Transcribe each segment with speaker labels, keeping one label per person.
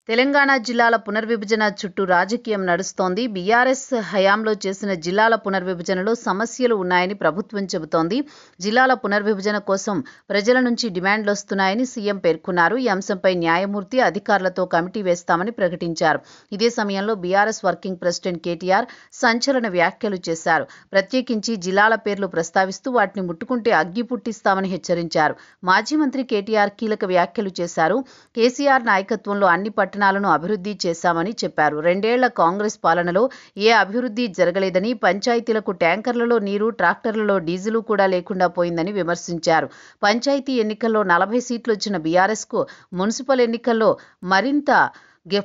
Speaker 1: తెలంగాణ జిల్లాల పునర్విభజన చుట్టూ రాజకీయం నడుస్తోంది. బీఆర్ఎస్ హయాంలో చేసిన జిల్లాల పునర్విభజనలో సమస్యలు ఉన్నాయని ప్రభుత్వం చెబుతోంది. జిల్లాల పునర్విభజన కోసం ప్రజల నుంచి డిమాండ్లొస్తున్నాయని సీఎం పేర్కొన్నారు. ఈ అంశంపై న్యాయమూర్తి అధికారులతో కమిటీ వేస్తామని ప్రకటించారు. ఇదే సమయంలో బీఆర్ఎస్ వర్కింగ్ ప్రెసిడెంట్ కేటీఆర్ సంచలన వ్యాఖ్యలు చేశారు. ప్రత్యేకించి జిల్లాల పేర్లు ప్రస్తావిస్తూ వాటిని ముట్టుకుంటే అగ్గి పుట్టిస్తామని హెచ్చరించారు. మాజీ మంత్రి కేటీఆర్ కీలక వ్యాఖ్యలు చేశారు. కేసీఆర్ నాయకత్వంలో అన్ని పట్టణాలను అభివృద్ధి చేశామని చెప్పారు. 2 ఏళ్ల కాంగ్రెస్ పాలనలో ఏ అభివృద్ధి జరగలేదని, పంచాయతీలకు ట్యాంకర్లలో నీరు, ట్రాక్టర్లలో డీజిల్ కూడా లేకుండా పోయిందని విమర్శించారు. పంచాయతీ ఎన్నికల్లో 40 సీట్లు వచ్చిన బీఆర్ఎస్కు మున్సిపల్ ఎన్నికల్లో మరింత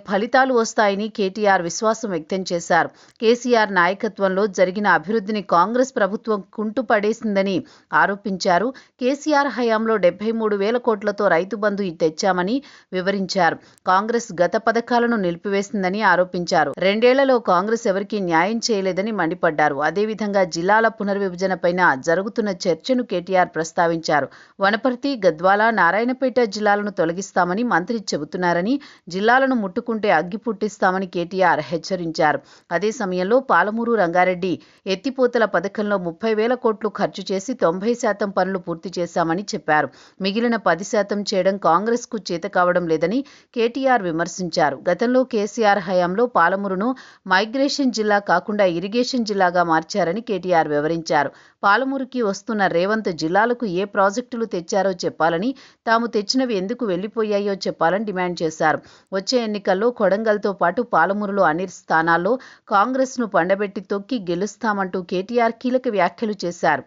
Speaker 1: ఫలితాలు వస్తాయని కేటీఆర్ విశ్వాసం వ్యక్తం చేశారు. కేసీఆర్ నాయకత్వంలో జరిగిన అభివృద్ధిని కాంగ్రెస్ ప్రభుత్వం కుంటుపడేసిందని ఆరోపించారు. కేసీఆర్ హయాంలో 73,000 కోట్లతో రైతు బంధు తెచ్చామని వివరించారు. కాంగ్రెస్ గత పథకాలను నిలిపివేసిందని ఆరోపించారు. 2 ఏళ్లలో కాంగ్రెస్ ఎవరికీ న్యాయం చేయలేదని మండిపడ్డారు. అదేవిధంగా జిల్లాల పునర్విభజనపైన జరుగుతున్న చర్చను కేటీఆర్ ప్రస్తావించారు. వనపర్తి, గద్వాల, నారాయణపేట జిల్లాలను తొలగిస్తామని మంత్రి చెబుతున్నారని, జిల్లాలను ముట్టుకుంటే అగ్గి పుట్టిస్తామని కేటీఆర్ హెచ్చరించారు. అదే సమయంలో పాలమూరు, రంగారెడ్డి ఎత్తిపోతల పథకంలో 30,000 కోట్లు ఖర్చు చేసి 90% పనులు పూర్తి చేశామని చెప్పారు. మిగిలిన 10% చేయడం కాంగ్రెస్కు చేత కావడం లేదని కేటీఆర్ విమర్శించారు. గతంలో కేసీఆర్ హయాంలో పాలమూరును మైగ్రేషన్ జిల్లా కాకుండా ఇరిగేషన్ జిల్లాగా మార్చారని కేటీఆర్ వివరించారు. పాలమూరుకి వస్తున్న రేవంత్ జిల్లాలకు ఏ ప్రాజెక్టులు తెచ్చారో చెప్పాలని, తాము తెచ్చినవి ఎందుకు వెళ్లిపోయాయో చెప్పాలని డిమాండ్ చేశారు. వచ్చే ఎన్నికల్లో కొడంగల్తో పాటు పాలమూరులో అన్ని స్థానాల్లో కాంగ్రెస్ను పండబెట్టి తొక్కి గెలుస్తామంటూ కేటీఆర్ కీలక వ్యాఖ్యలు చేశారు.